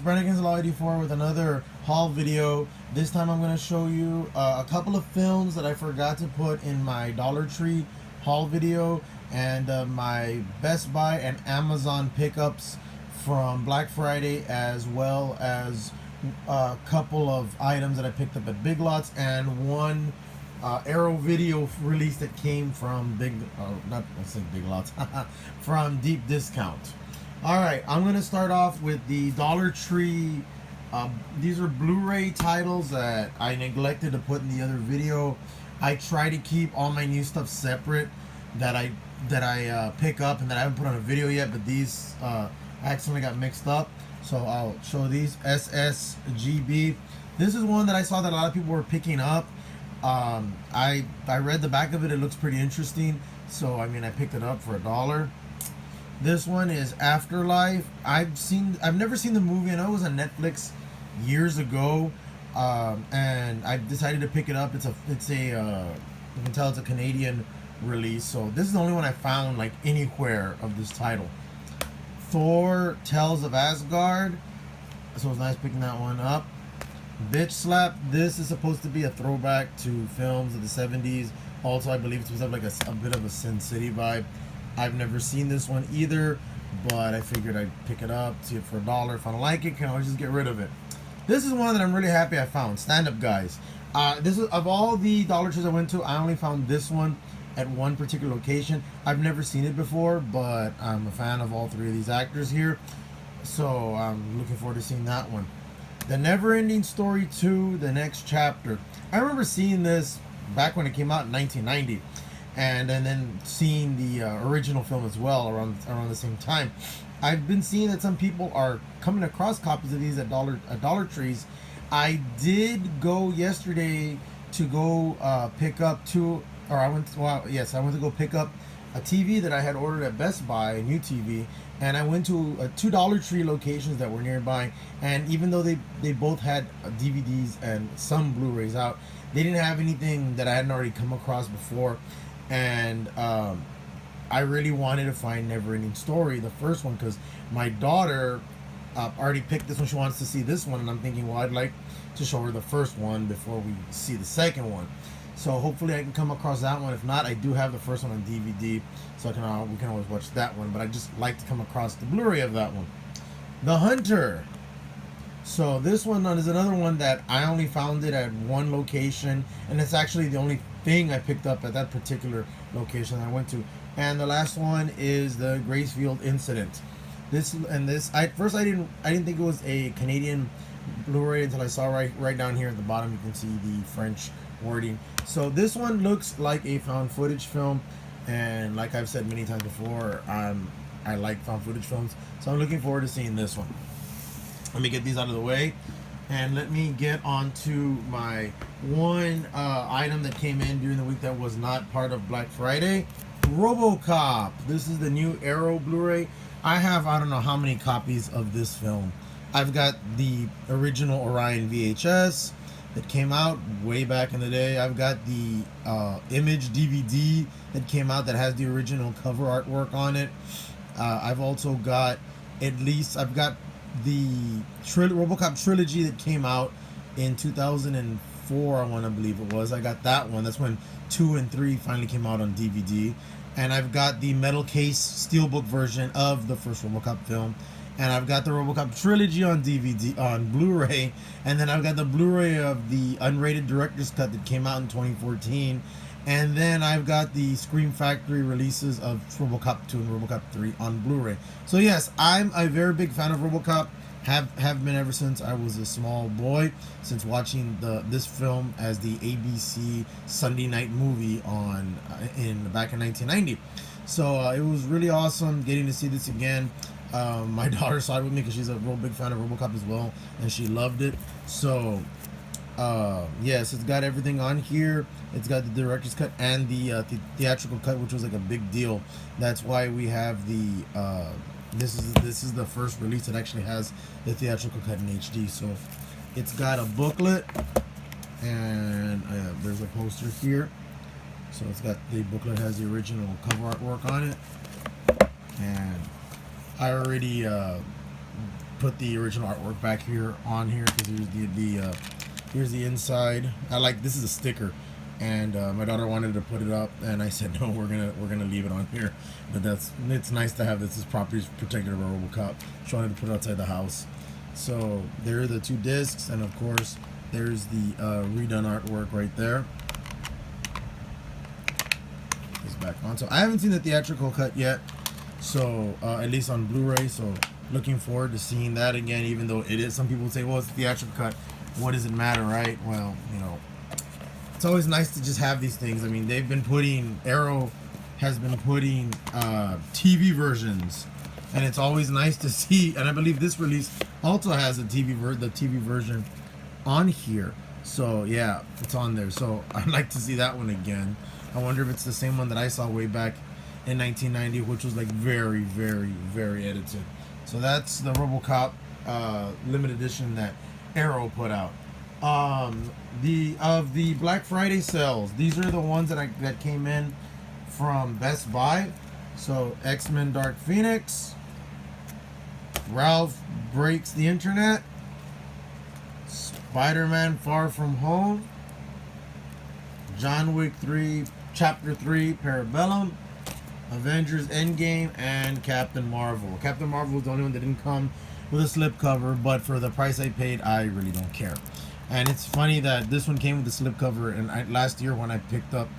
Brannigan'sLaw 84 with another haul video. This time I'm going to show you a couple of films that I forgot to put in my Dollar Tree haul video, and my Best Buy and Amazon pickups from Black Friday, as well as a couple of items that I picked up at Big Lots, and one Arrow video release that came from Big Lots, from Deep Discount. Alright, I'm going to start off with the Dollar Tree. These are Blu-ray titles that I neglected to put in the other video. I try to keep all my new stuff separate that I pick up and that I haven't put on a video yet, but these accidentally got mixed up. So I'll show these. SSGB. This is one that I saw that a lot of people were picking up. I read the back of it. It looks pretty interesting. So I mean, I picked it up for $1. This one is Afterlife. I've never seen the movie. I know it was on Netflix years ago, and I decided to pick it up. You can tell it's a Canadian release. So this is the only one I found like anywhere of this title. Thor: Tales of Asgard. So it was nice picking that one up. Bitch Slap. This is supposed to be a throwback to films of the 70s. Also, I believe it's supposed to have like a bit of a Sin City vibe. I've never seen this one either, but I figured I'd pick it up, see it for $1. If I don't like it, can always just get rid of it. This is one that I'm really happy I found. Stand Up Guys. This is, of all the Dollar Trees I went to, I only found this one at one particular location. I've never seen it before, but I'm a fan of all three of these actors here, so I'm looking forward to seeing that one. The Never Ending Story 2, The Next Chapter. I remember seeing this back when it came out in 1990. And then seeing the original film as well around the same time. I've been seeing that some people are coming across copies of these at Dollar Trees. I did go yesterday to go pick up I went to go pick up a TV that I had ordered at Best Buy, a new TV, and I went to two Dollar Tree locations that were nearby, and even though they both had DVDs and some Blu-rays out, they didn't have anything that I hadn't already come across before. And I really wanted to find Never Ending Story, the first one, because my daughter already picked this one. She wants to see this one, and I'm thinking, well, I'd like to show her the first one before we see the second one. So hopefully I can come across that one. If not, I do have the first one on DVD, so we can always watch that one. But I just like to come across the Blu-ray of that one. The Hunter. So this one is another one that I only found it at one location, and it's actually the only thing I picked up at that particular location I went to. And the last one is the Gracefield Incident. At first I didn't think it was a Canadian Blu-ray until I saw right down here at the bottom. You can see the French wording. So this one looks like a found footage film, and like I've said many times before, I like found footage films, so I'm looking forward to seeing this one. Let me get these out of the way, and let me get on to my one item that came in during the week that was not part of Black Friday. RoboCop. This is the new Arrow Blu-ray. I have, I don't know how many copies of this film. I've got the original Orion VHS that came out way back in the day. I've got the Image DVD that came out that has the original cover artwork on it. I've also got I've got the RoboCop trilogy that came out in 2004, I believe it was. I got that one. That's when 2 and 3 finally came out on DVD. And I've got the metal case steelbook version of the first RoboCop film. And I've got the RoboCop trilogy on DVD, on Blu-ray. And then I've got the Blu-ray of the unrated director's cut that came out in 2014. And then I've got the Scream Factory releases of RoboCop 2 and RoboCop 3 on Blu-ray. So yes, I'm a very big fan of RoboCop. Have been ever since I was a small boy, since watching this film as the ABC Sunday night movie back in 1990. So it was really awesome getting to see this again. My daughter saw it with me because she's a real big fan of RoboCop as well, and she loved it. So yes, it's got everything on here. It's got the director's cut and the theatrical cut, which was like a big deal. That's why we have the this is the first release that actually has the theatrical cut in HD. So it's got a booklet, and there's a poster here. So it's got the booklet, has the original cover artwork on it, and I already put the original artwork back here on here, because here's the inside. This is a sticker, and my daughter wanted to put it up, and I said no, we're gonna leave it on here. But it's nice to have this. This property is protected by RoboCop. She wanted to put it outside the house. So there are the 2 discs, and of course there's the redone artwork right there. It's back on. So I haven't seen the theatrical cut yet, so at least on Blu-ray. So looking forward to seeing that again. Even though it is, some people say, well, it's the theatrical cut. What does it matter, right? Well, you know, it's always nice to just have these things. I mean, Arrow has been putting TV versions, and it's always nice to see. And I believe this release also has the TV version on here. So yeah, it's on there. So I'd like to see that one again. I wonder if it's the same one that I saw way back in 1990, which was like very, very, very edited. So that's the RoboCop limited edition that Arrow put out. The Black Friday sales, these are the ones that came in from Best Buy. So X-Men Dark Phoenix, Ralph Breaks the Internet, Spider-Man Far From Home, John Wick 3 Chapter 3 Parabellum, Avengers Endgame, and Captain Marvel. Captain Marvel was the only one that didn't come with a slipcover, but for the price I paid, I really don't care. And it's funny that this one came with the slipcover, and last year when I picked up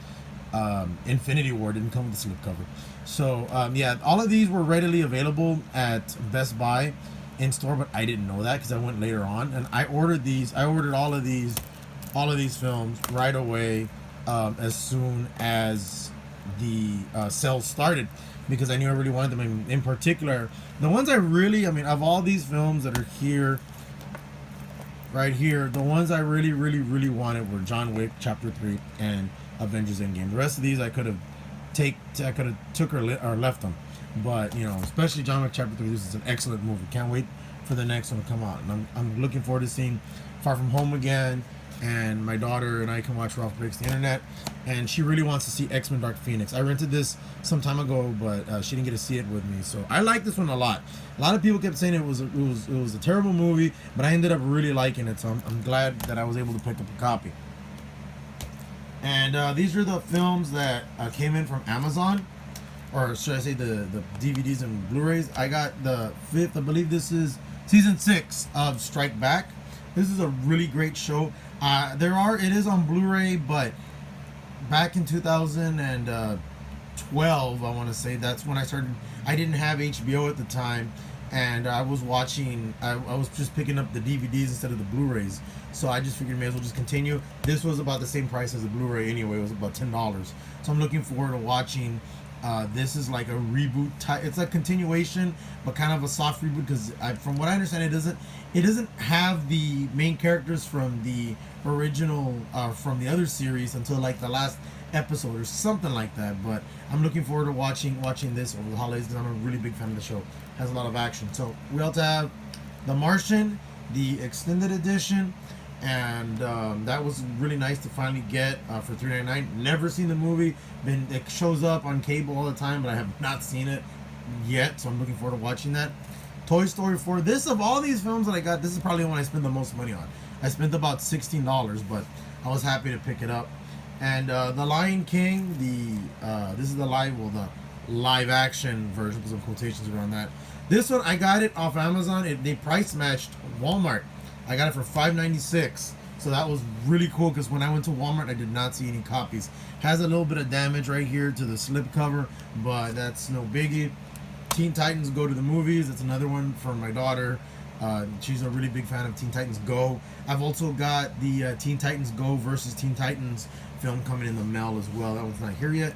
Infinity War, didn't come with the slipcover. So yeah, all of these were readily available at Best Buy in store, but I didn't know that because I went later on, and I ordered all of these films right away as soon as the sales started, because I knew I really wanted them. In particular, the ones of all these films that are here, right here, the ones I really, really, really wanted were John Wick Chapter 3 and Avengers Endgame. The rest of these I could have took or left them, but you know, especially John Wick Chapter 3. This is an excellent movie. Can't wait for the next one to come out, and I'm looking forward to seeing Far From Home again. And my daughter and I can watch Ralph Breaks the Internet, and she really wants to see X-Men Dark Phoenix. I rented this some time ago, but she didn't get to see it with me. So I like this one a lot. A lot of people kept saying it was a terrible movie, but I ended up really liking it. So I'm glad that I was able to pick up a copy. And these are the films that came in from Amazon, or should I say the DVDs and Blu-rays. I got the 5th, I believe this is season 6 of Strike Back. This is a really great show. It is on Blu-ray, but back in 2012, I want to say, that's when I started. I didn't have HBO at the time, and I was watching. I was just picking up the DVDs instead of the Blu-rays, so I just figured may as well just continue. This was about the same price as the Blu-ray anyway. It was about $10, so I'm looking forward to watching. This is like a reboot type. It's a continuation, but kind of a soft reboot, because from what I understand, it doesn't have the main characters from the original from the other series until like the last episode or something like that. But I'm looking forward to watching this over the holidays, because I'm a really big fan of the show. It has a lot of action. So we also have The Martian, the extended edition, and that was really nice to finally get for $3.99. Never seen the movie. It shows up on cable all the time, but I have not seen it yet, so I'm looking forward to watching that. Toy Story 4. This, of all these films that I got, this is probably the one I spent the most money on. I spent about $16, but I was happy to pick it up. And The Lion King, this is the live action version. Put some quotations around that. This one, I got it off Amazon. They price matched Walmart. I got it for $5.96. So that was really cool, because when I went to Walmart, I did not see any copies. Has a little bit of damage right here to the slipcover, but that's no biggie. Teen Titans Go to the Movies. That's another one for my daughter. She's a really big fan of Teen Titans Go. I've also got the Teen Titans Go versus Teen Titans film coming in the mail as well. That one's not here yet.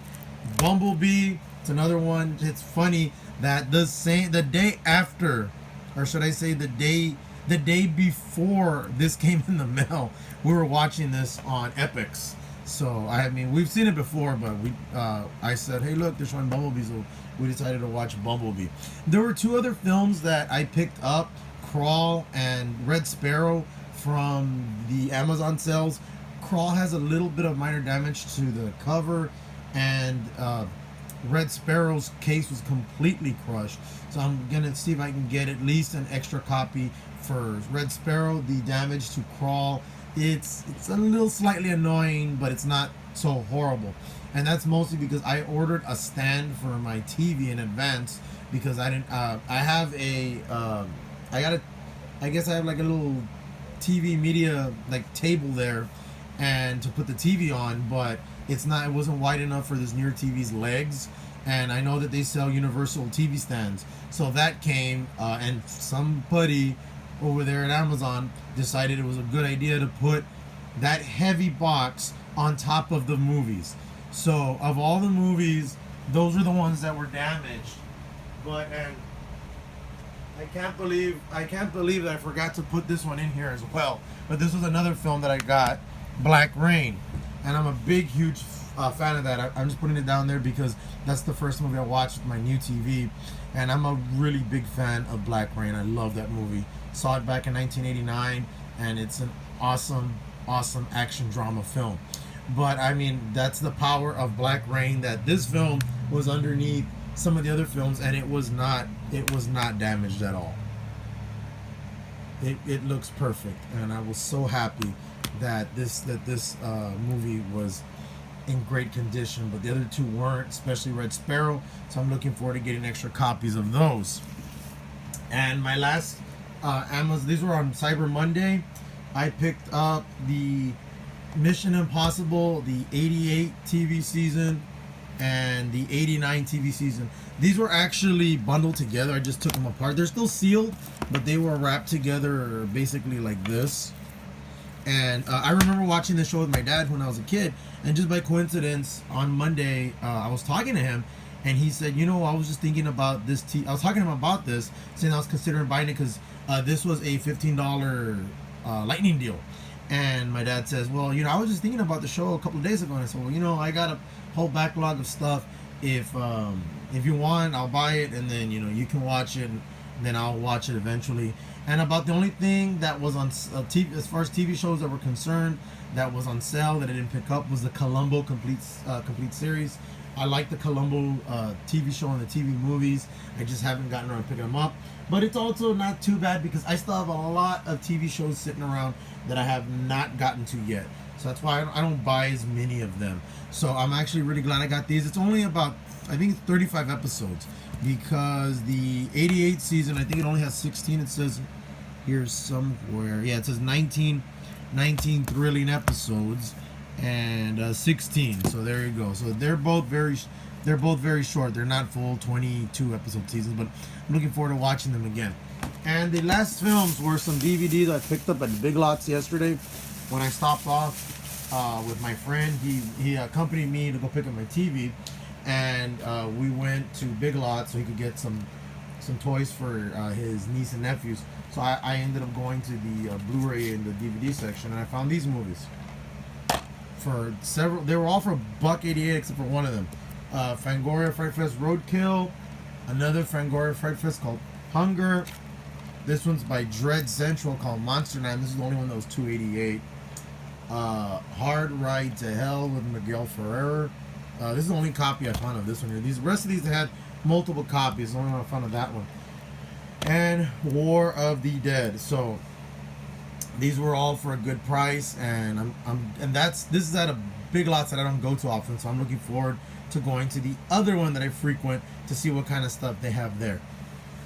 Bumblebee. It's another one. It's funny that the day after, or should I say the day before this came in the mail, we were watching this on Epix. So I mean, we've seen it before, but I said, hey, look, they're showing Bumblebee, so we decided to watch Bumblebee. There were 2 other films that I picked up, Crawl and Red Sparrow, from the Amazon sales. Crawl has a little bit of minor damage to the cover, and Red Sparrow's case was completely crushed. So I'm gonna see if I can get at least an extra copy for Red Sparrow. The damage to Crawl, it's a little slightly annoying, but it's not so horrible. And that's mostly because I ordered a stand for my TV in advance because I didn't. I have a. I guess I have like a little TV media like table there, and to put the TV on, but it wasn't wide enough for this newer TV's legs. And I know that they sell universal TV stands, so that came, and somebody over there at Amazon decided it was a good idea to put that heavy box on top of the movies. So of all the movies, those are the ones that were damaged. But and I can't believe that I forgot to put this one in here as well. But this was another film that I got, Black Rain, and I'm a big, huge fan of that. I'm just putting it down there because that's the first movie I watched with my new TV, and I'm a really big fan of Black Rain. I love that movie. Saw it back in 1989, and it's an awesome action drama film. But I mean, that's the power of Black Rain, that this film was underneath some of the other films, and it was not damaged at all. It looks perfect, and I was so happy that this movie was in great condition, but the other two weren't, especially Red Sparrow. So I'm looking forward to getting extra copies of those. And my last Amazon, these were on Cyber Monday. I picked up the Mission Impossible, the 88 TV season and the 89 TV season. These were actually bundled together. I just took them apart. They're still sealed, but they were wrapped together basically like this. And I remember watching this show with my dad when I was a kid, and just by coincidence on Monday I was talking to him, and he said, you know, I was just thinking about this I was talking to him about this, saying I was considering buying it because this was a $15 lightning deal. And my dad says, well, you know, I was just thinking about the show a couple of days ago, and I said, well, you know, I got a whole backlog of stuff. If you want, I'll buy it, and then, you know, you can watch it, and then I'll watch it eventually. And about the only thing that was on TV, as far as TV shows that were concerned, that was on sale that I didn't pick up was the Columbo complete series. I like the Columbo TV show and the TV movies. I just haven't gotten around to picking them up. But it's also not too bad because I still have a lot of TV shows sitting around that I have not gotten to yet. So that's why I don't buy as many of them. So I'm actually really glad I got these. It's only about, I think it's 35 episodes, because the 88 season, I think it only has 16. It says here somewhere. Yeah, it says 19 thrilling episodes and 16. So there you go. So they're both very short. They're not full 22 episode seasons, but I'm looking forward to watching them again. And the last films were some DVDs I picked up at Big Lots yesterday when I stopped off with my friend. He accompanied me to go pick up my TV, and we went to Big Lots so he could get some toys for his niece and nephews. So I ended up going to the Blu-ray and the DVD section, and I found these movies for several. They were all for $1.88 except for one of them. Fangoria Fright Fest Roadkill, another Fangoria Fright Fest called Hunger. This one's by Dread Central called Monster Night. This is the only one that was $2.88. Hard Ride to Hell with Miguel Ferrer. This is the only copy I found of this one here. The rest of these had multiple copies. The only one I found of that one. And War of the Dead. So these were all for a good price, and this is at a Big Lots that I don't go to often. So I'm looking forward to going to the other one that I frequent to see what kind of stuff they have there.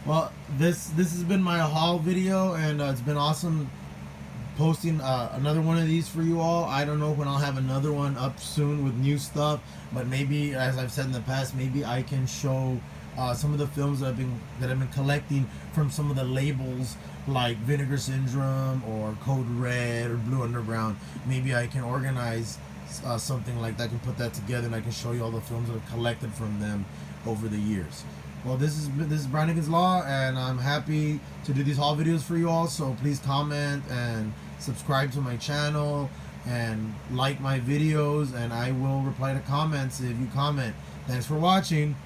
Well, this has been my haul video, and it's been awesome posting another one of these for you all. I don't know when I'll have another one up soon with new stuff, but maybe, as I've said in the past, maybe I can show some of the films that I've been collecting from some of the labels like Vinegar Syndrome or Code Red or Blue Underground. Maybe I can organize something like that. I can put that together, and I can show you all the films that I've collected from them over the years. Well, this is Brannigan's Law, and I'm happy to do these haul videos for you all. So please comment and subscribe to my channel and like my videos, and I will reply to comments if you comment. Thanks for watching.